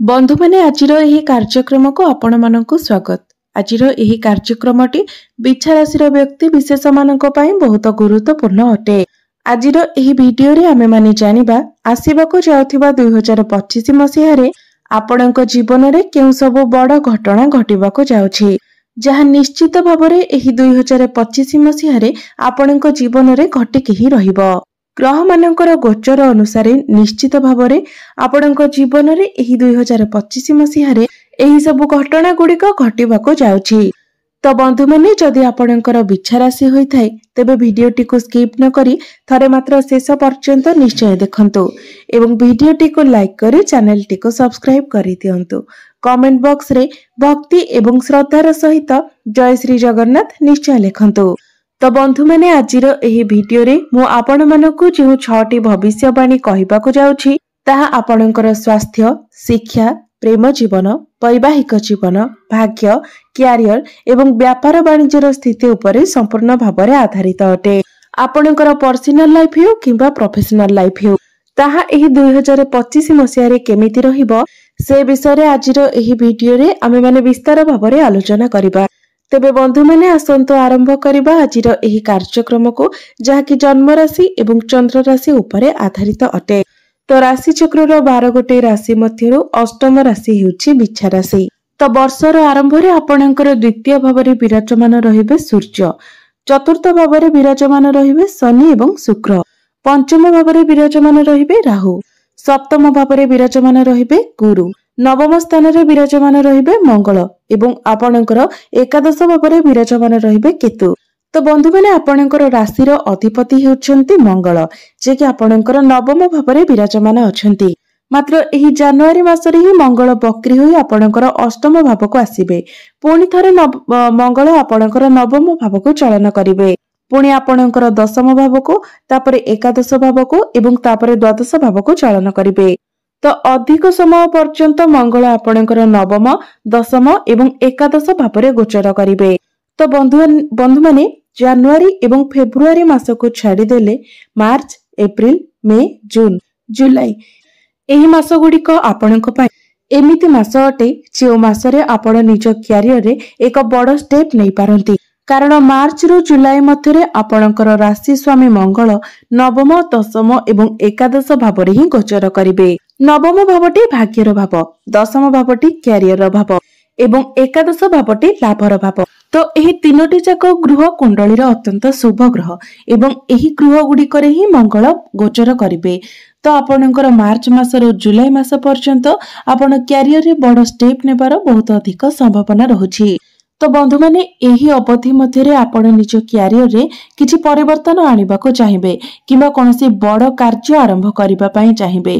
बंधु मैंने आजिर यही कार्यक्रम को आपण मानक स्वागत। आजिर यही कार्यक्रमटी बिछा राशि व्यक्ति विशेष मानक पई बहुत गुरुत्वपूर्ण अटे। आजिर यही वीडियो रे आमे माने जानिबा आसीबाको जाउथिबा 2025 मसीहा रे आपणक जीवन रे केउ सब बड़ घटना घटिबाको जाउछि, जहा निश्चित भाबरे एही 2025 मसीहा रे आपणक जीवन रे घटिक ही रहिबो। ग्रह मानकर गोचर अनुसार निश्चित भावरे आपणक जीवन रे एही 2025 मसीहा रे एही सब घटना गुड़िक घटिबाको जाउछि। तो बंधु मैंने जदि आपणकर बिछा राशि होइथाय तेबे वीडियोटी को स्किप न करी थरे मात्र शेष पर्यंत निश्चय देखंतु एवं वीडियोटी को लाइक करी चैनल टी को सब्सक्राइब करि दियंतु। कमेंट बॉक्स रे भक्ति एवं श्रद्धार सहित जय श्री जगन्नाथ निश्चय लिखंतु। तो बंधु मैंने आजिर एही वीडियो रे मु आपण मानकु जो 6टी भविष्यवाणी कहिबाको जाउछि ताहा आपणकर स्वास्थ्य, शिक्षा, प्रेम जीवन, वैवाहिक जीवन, भाग्य, क्यारियर एवं व्यापार वाणिज्यर स्थिति उपरे संपूर्ण भावरे आधारित अटे। आपणकर पर्सनल लाइफ हो किंबा प्रोफेशनल लाइफ हो ताहा एही 2025 मसीहा रे केमिति रहिबो से विषय रे आजिर एही वीडियो रे आमे माने विस्तार भावरे आलोचना करिबा। तेबे बंधु मैंने आसंतु आरंभ करिबा आजिर एही कार्यक्रम को जहाँकि जन्म राशि एवं चंद्र राशि उपरे आधारित अटे। तो राशि चक्र 12 गोटे राशि मध्यरु अष्टम राशि हेउछि बिछा राशि। तो वर्षर आरंभ रे आपणकर द्वितीय भावरे विराजमान रहिबे सूर्य, चतुर्थ भावरे विराजमान रहिबे शनि एवं शुक्र, पंचम भावरे विराजमान रहिबे राहु, सप्तम भावरे विराजमान रहिबे गुरु, नवम स्थान रे विराजमान रहिबे मंगल एवं आपणकर एकादश भावरे विराजमान रहिबे केतु। तो बंधु मैंने आपणकर राशिर अधिपति हेउछन्ति मंगल, जे कि आपणकर नवम भावरे विराजमान अछन्ति। मात्र एही जनवरी मासरे ही मंगल बक्री होई आपणकर अष्टम भावको आसीबे। पुणी थरे मंगल आपणकर नवम भावको चलन करिवे। पुणी आपणकर दशम भावको, तापरे एकादश भावको एवं तापरे द्वादश भावको चलन करिवे। तो अधिक समय पर्यंत मंगल आपणकर नवम, दशम एवं एकादश भावरे गोचर करिवे। तो बंधु माने जनवरी एवं फेब्रुआरी मास को छाड़ी देले मार्च, एप्रिल, मे, जून, जुलाई एही मास गुड़िक आपणक पई एमिति मास अटे जे मासरे आपण निज क्यारियर रे एक बड़ स्टेप नै पारंती। कारण मार्च रु जुलाई मध्यरे आपणकर राशि स्वामी मंगल नवम, दशम एवं एकादश भावरे ही गोचर करिवे। नवम भावटी भाग्यर भाव, दशम भावटी क्यारियर भाव एवं एकादश भावटी लाभर भाव। तो एही तीनोटी जाक ग्रह कुंडलीर अत्यंत शुभ ग्रह एवं एही ग्रह गुड़िकरे ही मंगल गोचर करिवे। तो आपणकर मार्च मासर जुलाई मास पर्यंत आपण क्यारियर रे बड़ स्टेप नेबार बहुत अधिक संभावना रहुछि। तो बंधु माने एही अवधि मध्यरे आपण निज क्यारियर रे किछि परिवर्तन आनिबाको चाहिबे किबा कोनोसी बड़ कार्य आरंभ करिबा पई चाहिबे।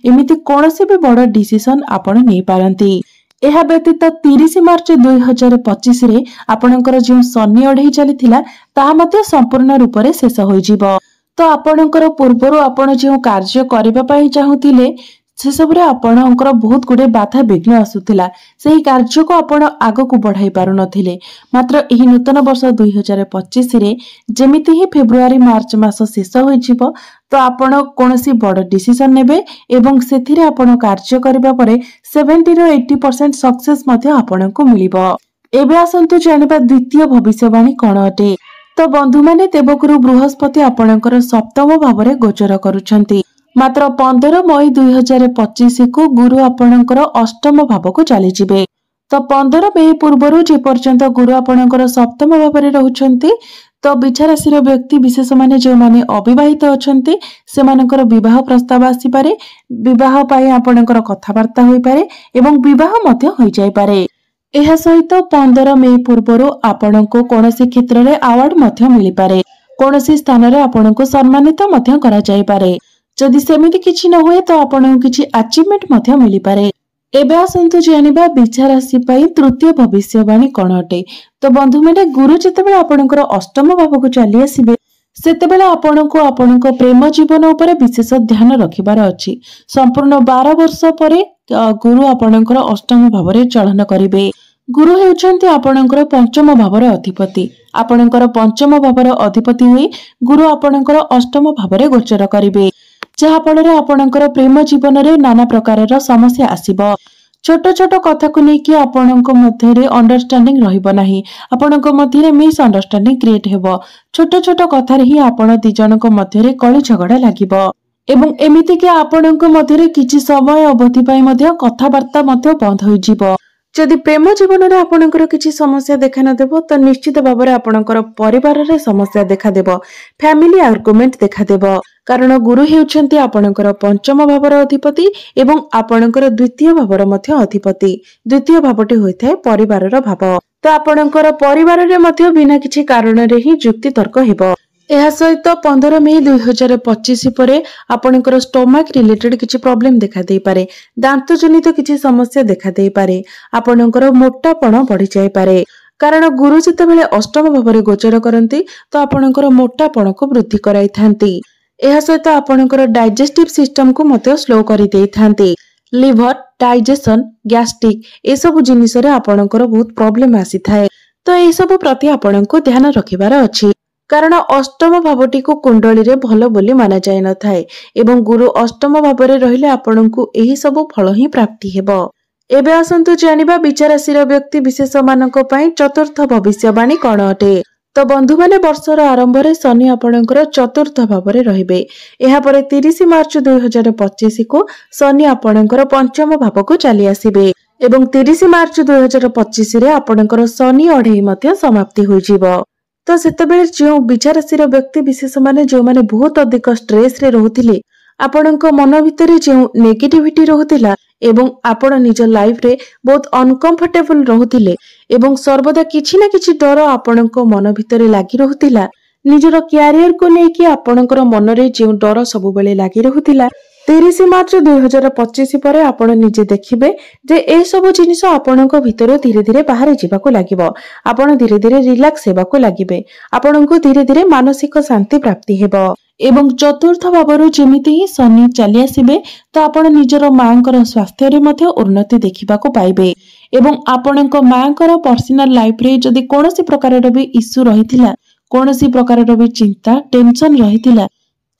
एमिति कोनोसी भी बड़ डिसिजन आपण नै पारंती। एहा व्यतीत 30 मार्च 2025 रे आपणकर जो शनि अढै चलिथिला ता मध्ये संपूर्ण रूप रे शेष होई जिवो। तो आपणकर पूर्वरु आपण जो कार्य करिबा पई चाहुतिले से सब रे आपणकर बहुत गुडे बाधा विघ्न आसुथिला, सेही कार्य को आपण आगो को बढ़ाई पारु नथिले। मात्र एही नूतन वर्ष 2025 रे जेमिति ही फेब्रुआरी मार्च मास शेष होई जिवो तो आपण कोनोसी बड़ डिसिजन नेबे एवं सेथिरे आपण कार्य करिबा परे 70 रो 80% सक्सेस मध्ये आपण को मिलिबो। एबे आसंतु जानिबा द्वितीय भविष्यवाणी कोन अटे। तो बंधु माने देवगुरु बृहस्पति आपणकर सप्तम भावरे गोचर करूछंती। मात्र 15 मई 2025 को गुरु आपणकर अष्टम भाव को चली जिवे। तो 15 मई पूर्वरु जे पर्यंत गुरु आपणकर सप्तम भावरे रहुछंती तो बिछा राशि व्यक्ति विशेष माने जो माने अविवाहित अछंती सेमानकर विवाह प्रस्ताव आसी पारे, विवाह पाई आपणकर कथावार्ता होई पारे एवं विवाह मध्य होई जाय पारे। एहा सहित 15 मई पूर्वरु आपणको कोनोसी क्षेत्र रे अवार्ड मध्य मिली पारे, कोनोसी स्थान रे आपणको सम्मानित मध्य करा जाय पारे। जदि सेमिति किछि न होय तो आपणको किछि अचीवमेंट मध्य मिली पारे। एबे आसंतु जानिबा बिछा राशि पई तृतीय भविष्यवाणी कोन अटे। तो बंधु माने गुरु जेतेबेले आपणकर अष्टम भाव को चली आसीबे सेतेबेले आपणको आपणको प्रेम जीवन उपरे विशेष ध्यान रखिबार अछि। संपूर्ण 12 वर्ष परे गुरु आपणकर अष्टम भावरे चलन करिवे। गुरु हेउछन्ति आपणकर पंचम भावर अधिपति। आपणकर पंचम भावर अधिपति होई गुरु आपणकर अष्टम भावरे गोचर करिवे, जहा फଳରେ ଆପଣଙ୍କର ପ୍ରେମ ଜୀବନରେ ନାନା ପ୍ରକାରର ସମସ୍ୟା ଆସିବ। छोट छोट कथा को लेकिन आपणक मध्य अंडरस्टैंडिंग रहिबो नाही, आपणक मध्य मिस अंडरस्टैंडिंग क्रिएट हेबो। छोट छोट कथार ही आपण दी जनक मध्य कଳି झगड़ा लागिबो एवं एमिति कि आपणक मध्य किछि समय अवधि पई मध्य कथावार्ता मध्य बंद होई जिवो। जदि प्रेम जीवन में आपणकर किछि समस्या देखा न देबो तो निश्चित भाव में आपणकर परिवार रे समस्या देखा देबो, फैमिली आर्गुमेंट देखा देबो। कारण गुरु हेउछन्ती आपणकर पंचम भावर अधिपति एवं आपणकर द्वितीय भावर मध्य अधिपति। द्वितीय भावटी होइथाय परिवारर भाव। तो आपणकर परिवार रे मध्य बिना किछि कारण रे ही जुक्ति तर्क हेबो। यह सहित 15 मई 2025 परे आपणकर स्टोमक रिलेटेड किछि प्रॉब्लम देखा देई पारे, दांत जनित किछि समस्या देखा देई पारे, आपणकर मोटापण बढ़ी जाय पारे। कारण गुरु जेतेबेले अष्टम भावरे गोचर करंती तो आपणकर मोटापण को वृद्धि कराई थांती। यह सहित आपणकर डाइजेस्टिव सिस्टम को मते स्लो करि देई थांती। लिवर, डाइजेशन, गैस्ट्रिक ए सब जिनिस रे आपणकर बहुत प्रॉब्लम आसी थाए। तो ए सब प्रति आपणको ध्यान रखिबार अछि। कारण अष्टम भावटी को कुंडली रे भलो बोली माना जाय न थाए एवं गुरु अष्टम भावरे रहिले आपणको एही सब फल ही प्राप्ति हेबो। एबे आसंतु जानिबा विचारशील व्यक्ति विशेष मानक पई चतुर्थ भविष्यवाणी कोन अटे। तो बंधु माने वर्षर आरंभ रे शनि आपणकर चतुर्थ भावरे रहिबे। एहा परे 30 मार्च 2025 को शनि आपणकर पंचम भाव को चली आसीबे एवं 30 मार्च 2025 रे आपणकर शनि अढेई मध्य समाप्ति होई जिवो। तो सेतेबेले जो विचारशील व्यक्ति विशेष माने जो माने बहुत अधिक स्ट्रेस रे रहुथिले, आपणक मन भितरे जो नेगेटिविटी रहुथिला एवं आपण निज लाइफ रे बहुत अनकंफर्टेबल रहुथिले एवं सर्वदा किछि ना किछि डर आपणक मन भितरे लागि रहुथिला, निजर कैरियर को लेकी आपणकर मन रे जो डर सब बेले लागि रहुथिला, 30 मार्च 2025 पर आपण निजे देखिबे जे ए सब जिनिस आपणक भितर धीरे धीरे बाहर जीवाको लागिबो। आपण धीरे धीरे रिलैक्स हेबाको लागिबे, आपणको धीरे धीरे मानसिक शांति प्राप्ति हेबो एवं चतुर्थ भावरु जेमिति ही शनि चली आसीबे तो आपण निजर मांकर स्वास्थ्य रे मध्ये उन्नति देखिबाको पाइबे एवं आपणक मांकर पर्सनल लाइफ रे जदि कोनोसी प्रकार रो भी इश्यू रहिथिला, कोनोसी प्रकार रो भी चिंता टेंशन रहिथिला,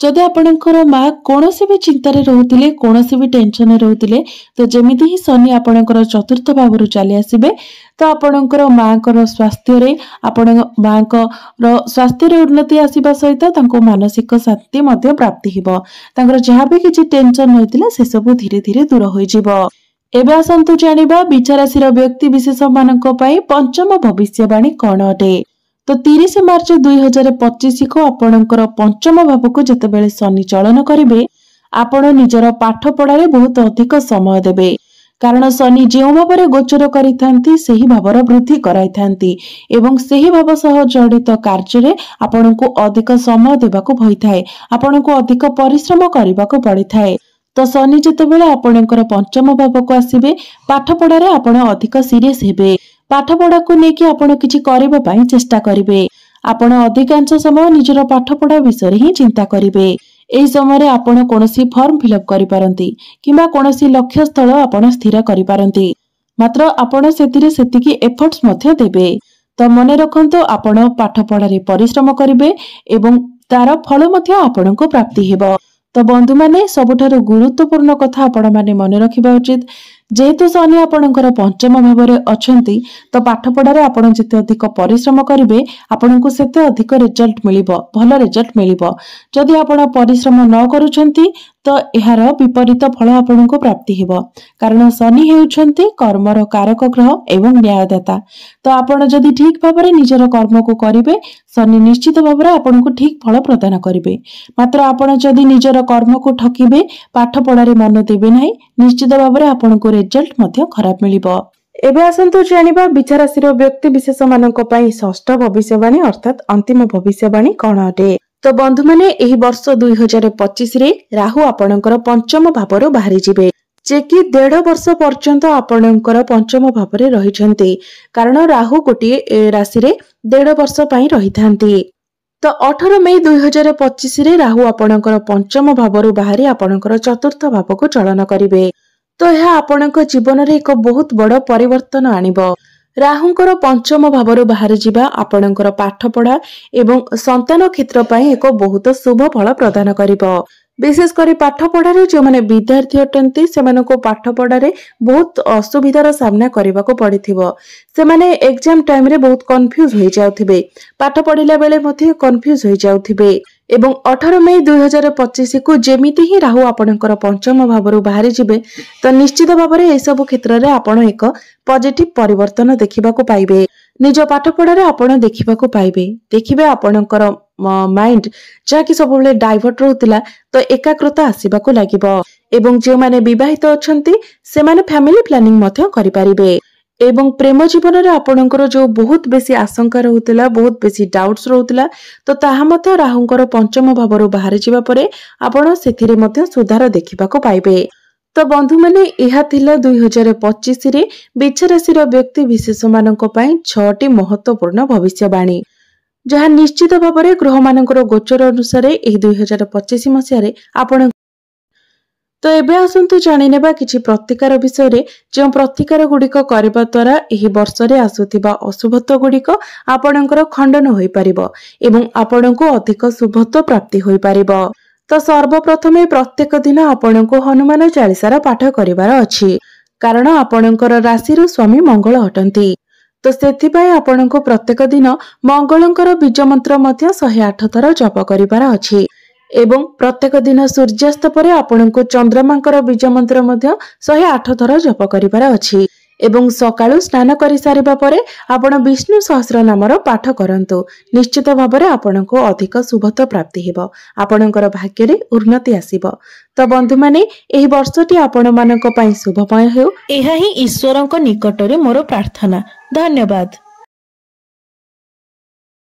जदि आपणकर मां कोनोसी भी चिंता रे रहउतिले, कोनोसी भी टेंशन रे रहउतिले तो जेमिति ही शनि आपणकर चतुर्थ भावरु चली आसीबे तो आपणकर मांकर स्वास्थ्य रे आपण मांकर स्वास्थ्य रे उन्नति आसीबा सहित तांको मानसिक शांति मध्ये प्राप्ति हिबो। तांकर जहा भी किछि टेंशन होइतिला से सब धीरे धीरे दूर होई जिवो। एबे आसंतु जानिबा विचारशील व्यक्ति विशेष मानक पई पंचम भविष्यवाणी कोन अटे। तो 30 मार्च 2025 को आपणकर पंचम भाव को जेतेबेले शनि चलन करिवे, आपण निजर पाठ पढ़ारे बहुत अधिक समय देबे। कारण शनि जेउ भावरे गोचर करिथांती सेही भावर वृद्धि कराइथांती एवं सेही भाव सह जड़ित कार्य रे आपणको अधिक समय देबाको भइथाए, आपणको अधिक परिश्रम करिबाको पड़िथाए। तो शनि जेतेबेले आपणकर पंचम भाव को आसीबे, पाठ पढ़ारे आपण अधिक सीरियस हेबे, पाठ पढ़ा को लेकी आपण किछि करिबा पई चेष्टा करिवे, आपण अधिकांश समय निजर पाठ पढ़ा विषय ही चिंता करिवे। एही समय आपण कोनोसी फॉर्म फिलअप करि पारंती किबा कोनोसी लक्ष्य स्थल आपण स्थिर करि पारंती, मात्र आपण सेतिरे सेतिकी एफर्ट्स मध्ये देबे। तो मने रखंतो आपण पाठ पढ़ारे परिश्रम करिवे एवं तार फल मध्ये आपणको प्राप्ति हेबो। तो बंधु माने सबुठारु गुरुत्वपूर्ण कथा आपण माने मने रखिबा उचित, जेहेतु शनि आपणकर पंचम भावरे अछंती तो पाठ पढ़ारे आपण जते अधिक परिश्रम करिवे आपणको सेते अधिक रिजल्ट मिलिबो, भल रिजल्ट मिलिबो। जदि आपण परिश्रम न करूछंती तो एहार विपरीत फल आपणको प्राप्ति हेबो। कारण शनि हेउछंती कर्मर कारक ग्रह एवं न्यायदाता। तो आपण जदि ठीक भाबरे निजर कर्म को करिवे शनि निश्चित भाबरे आपणको ठीक फल प्रदान करिवे। मात्र आपण जदि निजर कर्म को ठकिबे, पाठ पढ़ारे मन देबे नाही, निश्चित भाबरे आपणको रिजल्ट मध्ये खराब मिलिबो। एबे आसंतु जानिबा विचारशील व्यक्ति विशेष मानक पई षष्ठ भविष्यवाणी अर्थात अंतिम भविष्यवाणी कोन अटे। तो बंधु माने एही वर्ष 2025 रे राहु आपणकर पंचम भावरो बाहरी जिवे, जे कि 1.5 वर्ष पर्यंत आपणकर पंचम भावरे रहिछन्ते। कारण राहु गोटे राशि रे 1.5 वर्ष पई रहिथांती। तो 18 मई 2025 रे राहु आपणकर पंचम भावरो बाहरी आपणकर चतुर्थ भाव को चलन करिवे। तो यह आपणक जीवन रे एक बहुत बड़ परिवर्तन आनिबो। राहुंकर पंचम भावरो बाहर जिबा आपणकर पाठ पढ़ा एवं संतान क्षेत्र पई एक बहुत शुभ फल प्रदान करिबो। विशेषकर पाठपढ़ार जो मैंने विद्यार्थी अटंती से पाठ पढ़ारे बहुत असुविधार सामना करने को पड़िथिबो। से माने एग्जाम टाइम रे बहुत कन्फ्यूज हो जाउथिबे, पाठ पढ़िला बेले मध्य कन्फ्यूज हो जाउथिबे। एवं 18 मई 2025 को जेमिति ही राहु आपणकर पंचम भावरु बाहरी जिबे तो निश्चित भाव में यह सब क्षेत्र में आपण एक पॉजिटिव परिवर्तन देखा पाइबे। निज पाठ पढ़ारे आपण देखा पाइबे, देखिबे आपणकर माइंड जहाँकि सब डाइवर्ट रोला तो एकाग्रता आसवाक लगिबो। एवं जो माने विवाहित अछंती से माने फैमिली प्लानिंग मध्य करि पारिबे। एवं प्रेम जीवन में आपणकर जो बहुत बेसी आशंका रोला, बहुत बेसी डाउट्स रोला तो ताहा मध्य राहुंकर पंचम भावरु बाहरी जिबा परे आपण सेथिरे मध्य सुधार देखिबाको पाइबे। तो बंधु माने यह थिला 2025 रे बिच्छ राशि व्यक्ति विशेष मानक पई 6टी महत्वपूर्ण भविष्यवाणी जहाँ निश्चित भाव में ग्रह मानकर गोचर अनुसार यह 2025 मसीह आपण। तो एबे आसंतु जानि नेबा किछि प्रतिकार विषय रे, जो प्रतिकार गुड़िक करबा द्वारा एही वर्ष रे आसुथिबा अशुभत्व गुड़िक आपणकर खंडन होई परिबो एवं आपणको अधिक शुभत्व प्राप्ति होई परिबो। तो सर्वप्रथमे प्रत्येक दिन आपणको हनुमान चालीसार पाठ करिवार अछि, कारण आपणकर राशि स्वामी मंगल हटंती। तो सेथिपाई आपणको प्रत्येक दिन मंगलंकर बीज मंत्र मध्य 108 थर जप करिवार अछि एवं प्रत्येक दिन सूर्यास्त परे आपणको चंद्रमांकर बीज मंत्र मध्य 108 थर जप करिवार अछि एवं सकाळु स्नान करि सारिबा परे आपण विष्णु सहस्र नामर पाठ करंतु। निश्चित भाव में आपणको अधिक शुभत्व प्राप्ति हेबो, आपणकर भाग्य रे उन्नति आसीबो। तो बंधु माने एही वर्षटी आपण मानक पई शुभमय हेउ, एहा ही ईश्वरक निकटरे मोर प्रार्थना। धन्यवाद।